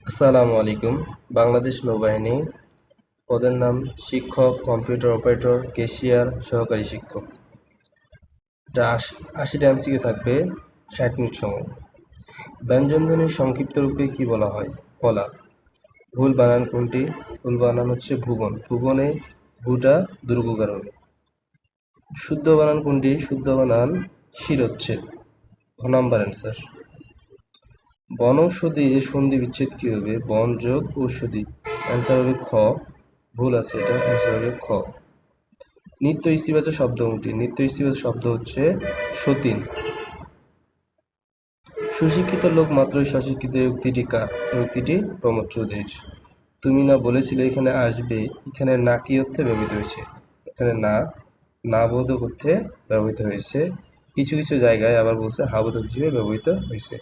আসসালামু আলাইকুম। বাংলাদেশ নৌবাহিনী। পদের নাম শিক্ষক, কম্পিউটার অপারেটর, ক্যাশিয়ার, সহকারী শিক্ষক। এটা ৮০টা এমসিকিউ থাকবে, ৬০ মিনিট সময়। ব্যঞ্জনধ্বনির সংক্ষিপ্ত রূপে কি বলা হয়? ফলা। ভুল বানান কোনটি? ভুল বানান হচ্ছে ভুবন। ভুবনে ভুটা দুর্গকার হবে। শুদ্ধ বানান কোনটি? শুদ্ধ বানান শিরোচ্ছেদ। ঘ নাম্বার অ্যান্সার। বনৌষধি এর সন্ধি বিচ্ছেদ কি হবে? বন যোগ ঔষধি। অ্যান্সার হবে খ। ভুল আছে, এটা অ্যান্সার হবে খ। নিত্য ইস্তিবাচক শব্দ কোনটি? নিত্য ইস্তিবাচক শব্দ হচ্ছে সতীন। সুশিক্ষিত লোক মাত্রই সশিক্ষিত, এই উক্তিটি কার? এই উক্তিটি প্রমোদ চৌধুরীর। তুমি না বলেছিলে এখানে আসবে, এখানে না কি অর্থে ব্যবহৃত হয়েছে? এখানে না না বোধক অর্থে ব্যবহৃত হয়েছে। কিছু কিছু জায়গায় আবার বলছে হাবোধক হিসেবে ব্যবহৃত হয়েছে।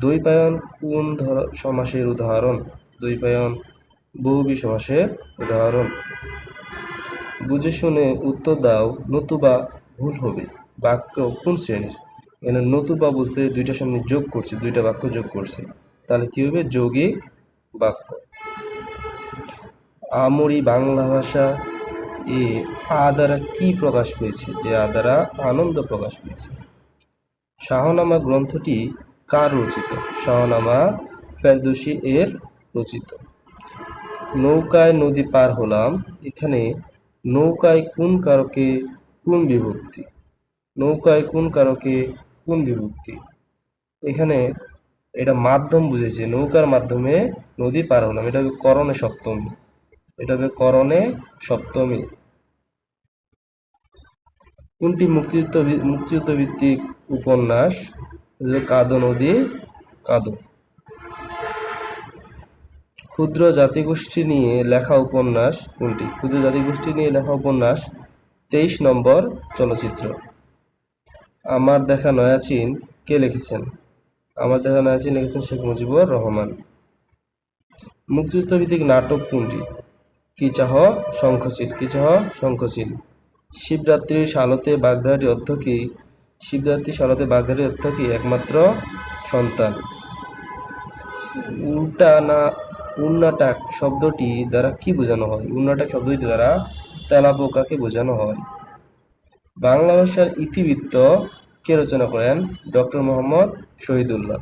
দ্বৈপায়ন কোন সমাসের উদাহরণ? দ্বৈপায়ন বহুব্রী সমাসের উদাহরণ। বুঝে শুনে উত্তর দাও, নতুবা ভুল হবে। বাক্য কোন শ্রেণীর? এখানে নতুবা বলছে দুইটার সামনে যোগ করছে, দুইটা বাক্য যোগ করছে, তাহলে কি হবে? যৌগিক বাক্য। আমরি বাংলা ভাষা এ আ দ্বারা কি প্রকাশ পেয়েছে? এ আ দ্বারা আনন্দ প্রকাশ পেয়েছে। শাহনামা গ্রন্থটি কার রচিত? শাহনামা ফেরদৌসী এর রচিত। নৌকায় নদী পার হলাম, এখানে নৌকায় কোন কারকে কোন বিভক্তি? নৌকায় কোন কারকে কোন বিভক্তি? এখানে এটা মাধ্যম বুঝেছে, নৌকার মাধ্যমে নদী পার হলাম, এটা হবে করণে সপ্তমী। এটা হবে করণে সপ্তমী। কোনটি মুক্তিযুদ্ধ ভিত্তিক উপন্যাস? কাঁদো নদী কাঁদো। ক্ষুদ্র জাতিগোষ্ঠী নিয়ে লেখা উপন্যাস কোনটি? ক্ষুদ্র জাতিগোষ্ঠী নিয়ে লেখা উপন্যাস ২৩ নম্বর চলচ্চিত্র। আমার দেখা নয়া চীন কে লিখেছেন? আমার দেখা নয়া চীন লিখেছেন শেখ মুজিবুর রহমান। মুক্তিযুদ্ধ ভিত্তিক নাটক কোনটি? কি চাহ শঙ্খচিল। কি চাহ শঙ্খচিল। শিবরাত্রির সালতে বাগধারাটি অর্থ কি? শিবরাত্রির সালতে বাগধারাটির অর্থ কি? একমাত্র সন্তান। উন্নাটাক শব্দটি দ্বারা কি বোঝানো হয়? উন্নাটাক শব্দটি দ্বারা তেলাপোকাকে বোঝানো হয়। বাংলা ভাষার ইতিবৃত্ত কে রচনা করেন? ডক্টর মোহাম্মদ শহীদুল্লাহ।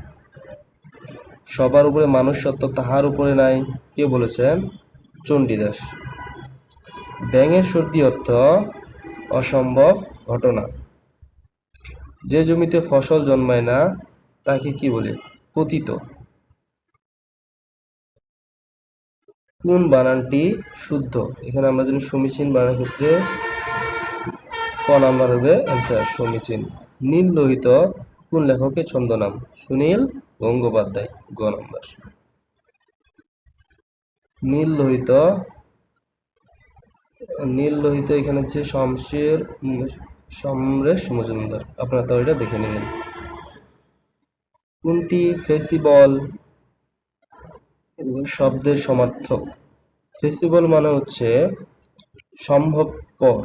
সবার উপরে মানুষ সত্য, তাহার উপরে নাই, কে বলেছেন? চণ্ডীদাস। ব্যাঙের সর্দি অর্থ অসম্ভব ঘটনা। যে জমিতে ফসল জন্মায় না তাকে কি বলে? পতিত। কোন বানানটি শুদ্ধ? এখানে আমরা জানি সমীচীন বানানের ক্ষেত্রে ক নাম্বার হবে অ্যান্সার, সমীচীন। নীল লোহিত কোন লেখকের ছদ্মনাম? সুনীল গঙ্গোপাধ্যায়, গ নাম্বার। নীল লোহিত এখানে হচ্ছে সমরেশ মজুমদার, আপনারা তো এটা দেখে নিলেন। কোনটি ফেসিবল শব্দের সমার্থক? ফেসিবল মানে হচ্ছে সম্ভবপর,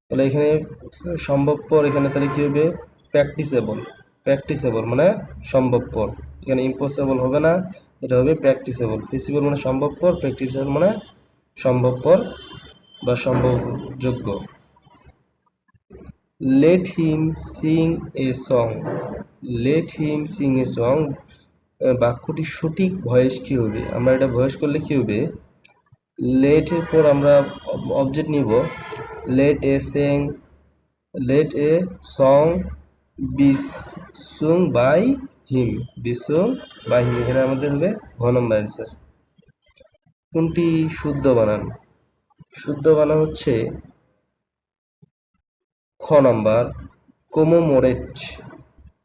তাহলে এখানে সম্ভবপর, এখানে তাহলে কি হবে? প্র্যাকটিসেবল। প্র্যাকটিসেবল মানে সম্ভবপর, এখানে ইম্পসিবল হবে না, এটা হবে প্র্যাকটিসেবল। ফিজিবল মানে সম্ভবপর, প্র্যাকটিসেবল মানে সম্ভবপর বা সম্ভবযোগ্য। Let him sing a song. Let him sing a song বাক্যটির সঠিক ভয়েস কি হবে? আমরা এটা ভয়েস করলে কি হবে? লেট এর পর আমরা অবজেক্ট নিব, let a sing, let a song be sung by him, be sung by him, এখানে আমাদের হবে ঘ নম্বর অ্যান্সার। কোনটি শুদ্ধ বানান? শুদ্ধ বানান হচ্ছে খ নাম্বার, কোমোমোরেট।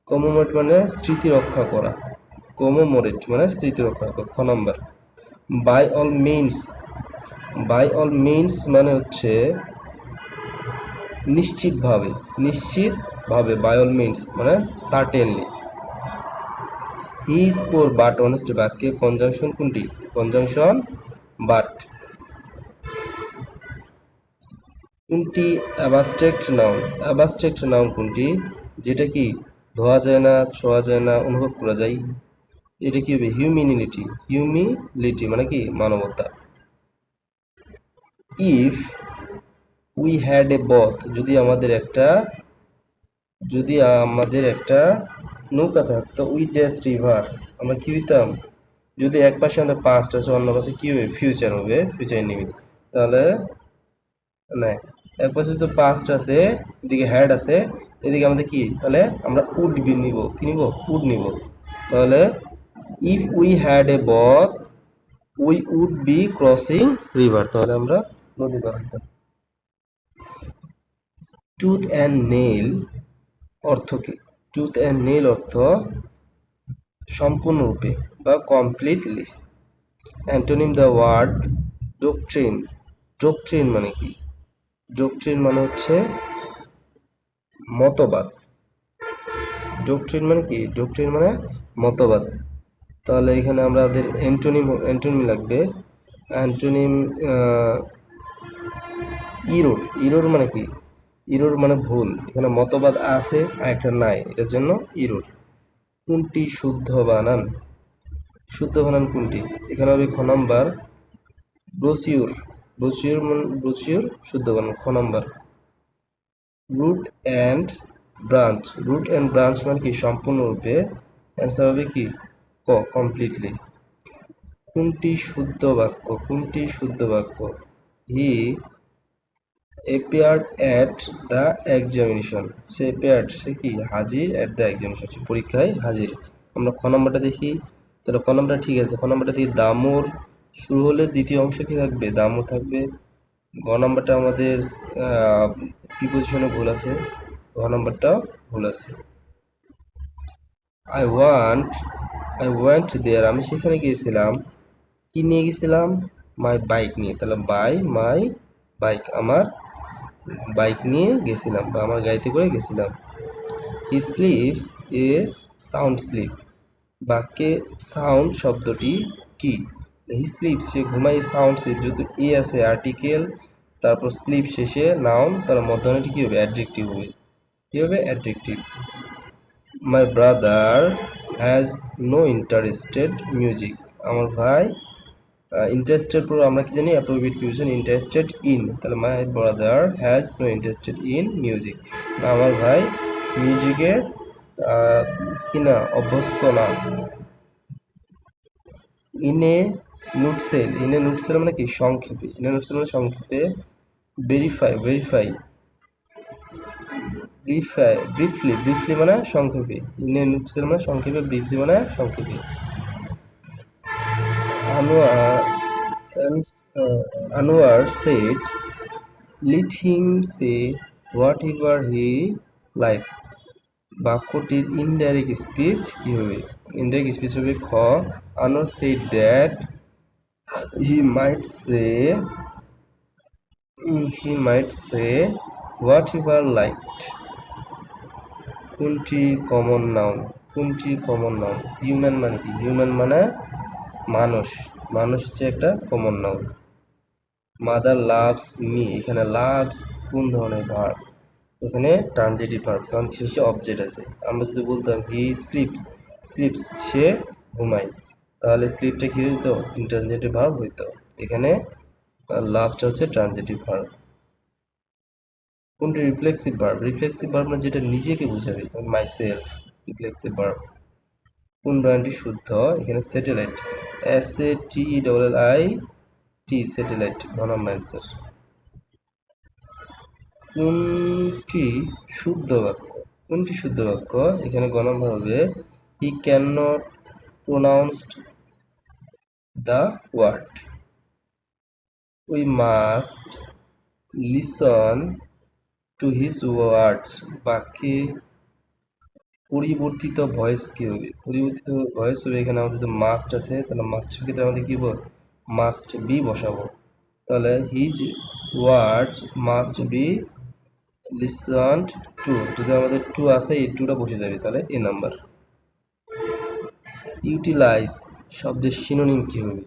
কোমোমোরেট মানে স্মৃতি রক্ষা করা, কোমোমোরেট মানে স্মৃতি রক্ষা করা, খ number. By all means, by all means মানে হচ্ছে নিশ্চিতভাবে, নিশ্চিতভাবে, বাই অল মিনস মানে certainly. He is poor but honest বাক্যে কনজাংশন কোনটি? Conjunction but. কোনটি অ্যাবস্ট্রাক্ট নাউন? অ্যাবস্ট্রাক্ট নাউন কোনটি? যেটা কি ধোয়া যায় না, ছোঁয়া যায় না, অনুভব করা যায়? এটা কি হবে? হিউম্যানিটি। হিউমিলিটি মানে কি? মানবতা। If we had a both, যদি আমাদের একটা নৌকা থাকতো, উই ড্যাশ রিভার, আমরা কি হইতাম? যদি এক পাশে আমাদের পাস্ট আছে, অন্য পাশে কি হবে? ফিউচার হবে, ফিউচার ইনডিফিনিট। তাহলে না, এক পাশে তো পাস্ট আছে, এদিকে হ্যাড আছে, এদিকে আমাদের কি? তাহলে আমরা উড বি নিব, কি নিব? উড নিব। তাহলে if we had a boat we would be crossing river, তাহলে আমরা নদী পার হইতাম। টুথ অ্যান্ড নেইল অর্থ কি? টুথ অ্যান্ড নেইল অর্থ সম্পূর্ণরূপে বা completely. Antonym the word doctrine. Doctrine মানে কি? ডোকট্রিন মানে হচ্ছে মতবাদ। ডোকট্রিন মানে কি? ডোকট্রিন মানে মতবাদ। তাহলে এখানে আমাদের অ্যান্টোনিম লাগবে। Antonym error. ইরোর মানে কি? ইরোর মানে ভুল। এখানে মতবাদ আছে আর একটা নাই, এটার জন্য ইরোর। কোনটি শুদ্ধ বানান? শুদ্ধ বানান কোনটি? এখানে হবে খ নাম্বার ব্রোচিউর। ব্রোচিউর শুদ্ধ বানান খ number. Root and branch. Root and branch মানে কি? সম্পূর্ণরূপে। অ্যান্সার হবে কি? ক, কমপ্লিটলি। কোনটি শুদ্ধ বাক্য? কোনটি শুদ্ধ বাক্য? হি appeared at the examination. Say appeared, সে কি? হাজির, at the examination, সে পরীক্ষায় হাজির। আমরা খ নম্বরটা দেখি। তাহলে খ নম্বরটা ঠিক আছে। খ নম্বরটা থেকে দামুর শুরু হলে দ্বিতীয় অংশ কি থাকবে? দামুর থাকবে। গ নম্বরটা আমাদের প্রিপোজিশনে ভুল আছে, গ নম্বরটা ভুল আছে। আই ওয়ান্ট দেয়ার, আমি সেখানে গিয়েছিলাম। কি নিয়ে গেছিলাম? মাই বাইক নিয়ে। তাহলে বাই মাই বাইক, আমার বাইক নিয়ে গেছিলাম বা আমার গাড়িতে করে গেছিলাম। হি স্লিপস এ সাউন্ড স্লিপ। বাক্যে সাউন্ড শব্দটি কি? হি স্লিপ, সে ঘুমায়, সাউন্ড স্লিপ, যেহেতু এ আছে আর্টিকেল, তারপর স্লিপ শেষে নাউন, তার মধ্যখানেটি কি হবে? অ্যাডজেক্টিভ হবে। কি হবে? Adjective. My brother has no interested music. আমার ভাই, ইন্টারেস্টেড পুরো আমরা কি জানি? Appropriate preposition interested in. তাহলে my brother has no interested in music, আমার ভাই মিউজিকে কি না? অভ্যস্ত না। ইনে নুটসেল। ইনে নুটসেল মানে কি? সংক্ষেপে। ইনে নুটসেল মানে সংক্ষেপে। ভেরিফাই ব্রিফলি মানে সংক্ষেপে। ইনে নুটসেল মানে সংক্ষেপে, ব্রিফলি মানে সংক্ষেপে। Anwar Anwar said, "Let him say whatever he likes." বাক্যটির ইনডাইরেক্ট স্পিচ কি হবে? ইনডাইরেক্ট স্পিচ হবে খ, Anwar said that he might say whatever liked. কোনটি কমন নাউন? কোনটি কমন নাউন? হিউম্যান মানে কি? হিউম্যান মানে মানুষ। মানুষ হচ্ছে একটা common noun. Mother loves me, এখানে লাভস কোন ধরনের ভার্ব? এখানে ট্রানজিটিভ ভার্ব, কারণ শেষে অবজেক্ট আছে। আমরা যদি বলতাম হি স্লিপস, সে ঘুমায়, তাহলে স্লিপটা কি হইতো? ইন্ট্রানজিটিভ ভার্ব হইতো। এখানে লাভটা হচ্ছে ট্রানজিটিভ ভার্ব। কোনটি রিফ্লেক্সিভ ভার্ব? রিফ্লেক্সিভ ভার্ব মানে যেটা নিজেকে বোঝাবে, মাই সেলফ, রিফ্লেক্সিভ ভার্ব। কোন বানানটি শুদ্ধ? এখানে স্যাটেলাইট, SATELLIT, স্যাটেলাইট, ঘ নম্বর অ্যান্সার। কোনটি শুদ্ধ বাক্য? কোনটি শুদ্ধ বাক্য? এখানে গ নম্বর হবে he can not pronounced the word. We must listen to his words. বাক্যে পরিবর্তিত ভয়েস কি হবে? পরিবর্তিত ভয়েস হবে, এখানে আমাদের তো মাস্ট আছে, তাহলে মাস্টের ক্ষেত্রে আমাদের কি বল? মাস্ট বি বসাবো। তাহলে his words must be listened to, যদি আমাদের টু আসে এই টুটা বসে যাবে, তাহলে এ নাম্বার। ইউটিলাইজ শব্দের সিনোনিম কি হবে?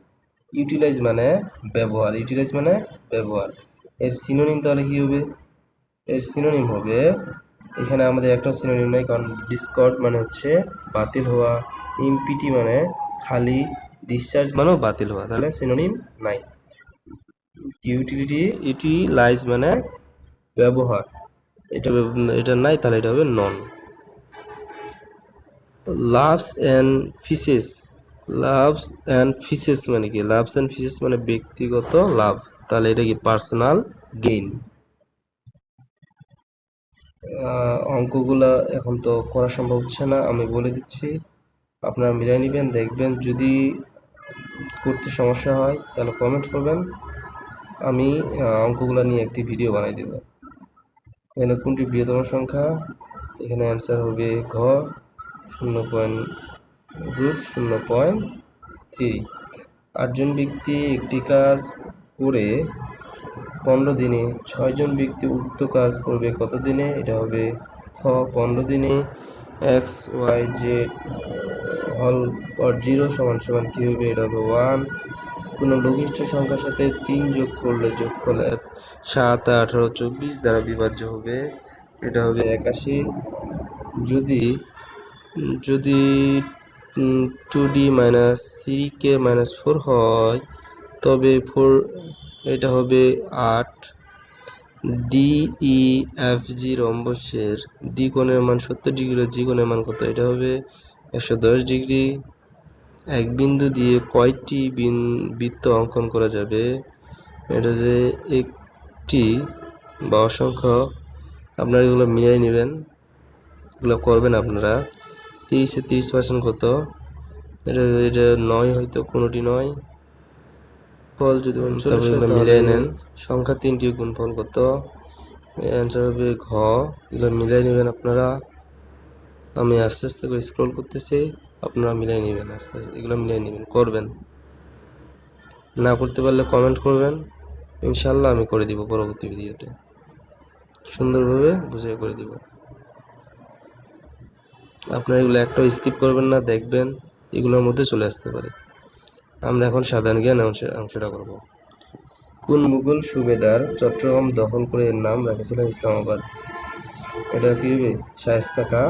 ইউটিলাইজ মানে ব্যবহার, ইউটিলাইজ মানে ব্যবহার। এর সিনোনিম তাহলে কি হবে? এর সিনোনিম হবে, এখানে আমাদের একটা সিনোনিম নাই, কারণ ডিসকর্ড মানে হচ্ছে বাতিল হওয়া, ইমপিটি মানে খালি, ডিসচার্জ মানেও বাতিল হওয়া, তাহলে সিনোনিম নাই। ইউটিলাইজ মানে ব্যবহার, এটা নাই, তাহলে এটা হবে none. Loaves and fishes, loaves and fishes মানে কি? লাভস অ্যান্ড ফিসেস মানে ব্যক্তিগত লাভ, তাহলে এটা কি? Personal gain. অঙ্কগুলা এখন তো করা সম্ভব হচ্ছে না, আমি বলে দিচ্ছি, আপনারা মিলাই নেবেন, দেখবেন। যদি করতে সমস্যা হয় তাহলে কমেন্ট করবেন, আমি অঙ্কগুলা নিয়ে একটি ভিডিও বানাই দেব। এখানে কোনটি বৃহত্তম সংখ্যা? এখানে অ্যান্সার হবে ঘ, 0.3। 8জন ব্যক্তি একটি কাজ করে 15 দিনে, 6 জন ব্যক্তি উক্ত কাজ করবে কত দিনে? এটা হবে খ, 15 দিনে। এক্স ওয়াই জেড হল পর 0 সমান সমান কি হবে? এটা হবে 1। কোনো লঘিষ্ঠ সংখ্যার সাথে 3 যোগ করলে যোগফল 7, 18, 24 দ্বারা বিভাজ্য হবে, এটা হবে 81। যদি যদি 2d মাইনাস 3k মাইনাস 4 হয়, তবে 4 এটা হবে 8। DEFG রম্বসের ডি কোণের মান 70 ডিগ্রি, জি কোণের মান কত? এটা হবে 110 ডিগ্রি। এক বিন্দু দিয়ে কয়টি বৃত্ত অঙ্কন করা যাবে? এটা যে একটি বা অসংখ্য, আপনারা এগুলো মিলিয়ে নেবেন, এগুলো করবেন আপনারা। 30-এ 30% কত? এটা 9 হয়তো, কোনোটি নয়। ফল যদি মিলিয়ে নেন, সংখ্যা 3টি গুণফল কত? অ্যান্সার হবে ঘ। এগুলো মিলিয়ে নেবেন আপনারা, আমি আস্তে আস্তে করে স্ক্রল করতেছি, আপনারা মিলিয়ে নেবেন, আস্তে আস্তে এগুলো মিলিয়ে নেবেন, করবেন। না করতে পারলে কমেন্ট করবেন, ইনশাল্লাহ আমি করে দিব পরবর্তী ভিডিওতে, সুন্দরভাবে বুঝিয়ে করে দিব। আপনারা এগুলো একটাও স্কিপ করবেন না, দেখবেন এগুলোর মধ্যে চলে আসতে পারে। আমরা এখন সাধারণ জ্ঞান অংশটা করব। কোন মুঘল সুবেদার চট্টগ্রাম দখল করে এর নাম রেখেছিলেন ইসলামাবাদ? এটা কি হবে? শায়েস্তা খাঁ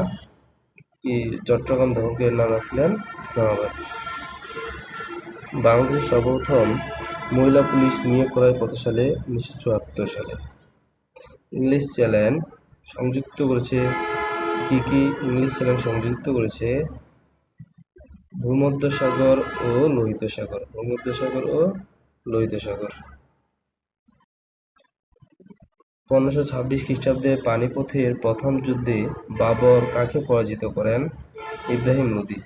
কি চট্টগ্রাম দখল করে এর নাম রাখছিলেন ইসলামাবাদ। বাংলাদেশের সর্বপ্রথম মহিলা পুলিশ নিয়োগ করা হয় কত সালে? 1974 সালে। ইংলিশ চ্যানেল সংযুক্ত করেছে কি কি? ইংলিশ চ্যানেল সংযুক্ত করেছে ভূমধ্যসাগর ও লোহিত সাগর, ভূমধ্যসাগর ও লোহিত সাগর। 1526 খ্রিস্টাব্দে পানিপথের প্রথম যুদ্ধে বাবর কাকে পরাজিত করেন? ইব্রাহিম লোদি।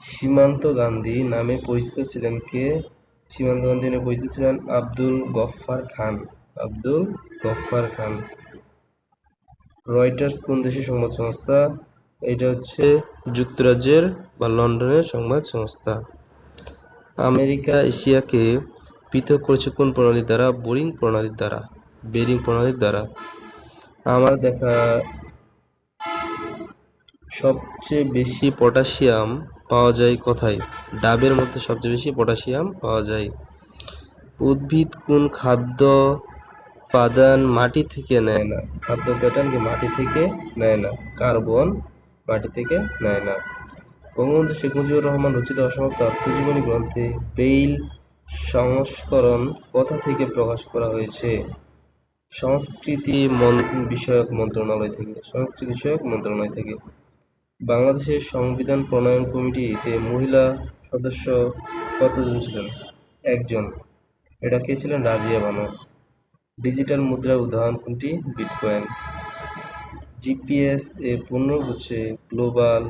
সীমান্ত গান্ধী নামে পরিচিত ছিলেন কে? সীমান্ত গান্ধী নামে পরিচিত ছিলেন আব্দুল গফফার খান, আব্দুল গফফার খান। রয়টার্স কোন দেশের সংবাদ সংস্থা? এটা হচ্ছে যুক্তরাজ্যের বা লন্ডনের সংবাদ সংস্থা। আমেরিকা এশিয়াকে পৃথক করেছে কোন প্রণালীর দ্বারা? বোরিং প্রণালীর দ্বারা, বেরিং প্রণালীর দ্বারা। আমার দেখা সবচেয়ে বেশি পটাশিয়াম পাওয়া যায় কোথায়? ডাবের মধ্যে সবচেয়ে বেশি পটাশিয়াম পাওয়া যায়। উদ্ভিদ কোন খাদ্য উপাদান মাটি থেকে নেয় না? খাদ্য প্যাটার্ন কি মাটি থেকে নেয় না? কার্বন মাটি থেকে নেয় না। বঙ্গবন্ধু শেখ মুজিবুর রহমান রচিত অসমাপ্ত আত্মজীবনী গ্রন্থে বেইল সংস্করণ কোথা থেকে প্রকাশ করা হয়েছে? সংস্কৃতি বিষয়ক মন্ত্রণালয় থেকে, সংস্কৃতি বিষয়ক মন্ত্রণালয় থেকে। বাংলাদেশের সংবিধান প্রণয়ন কমিটিতে মহিলা সদস্য কতজন ছিলেন? 1 জন। এটা কে ছিলেন? রাজিয়া বানু। ডিজিটাল মুদ্রার উদাহরণ কোনটি? বিটকয়েন। জিপিএস এর পূর্ণ হচ্ছে global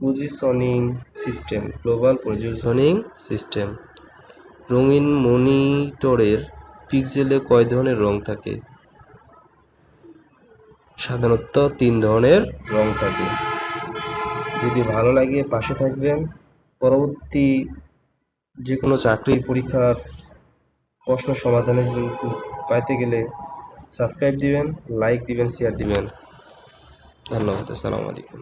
positioning system, global positioning system. রঙিন মনিটরের পিক্সেলে কয় ধরনের রং থাকে? সাধারণত 3 ধরনের রং থাকে। যদি ভালো লাগে পাশে থাকবেন, পরবর্তী যে কোনো চাকরির পরীক্ষার প্রশ্ন সমাধানের জন্য পাইতে গেলে সাবস্ক্রাইব দিবেন, লাইক দিবেন, শেয়ার দিবেন। ধন্যবাদ। আসসালামু আলাইকুম।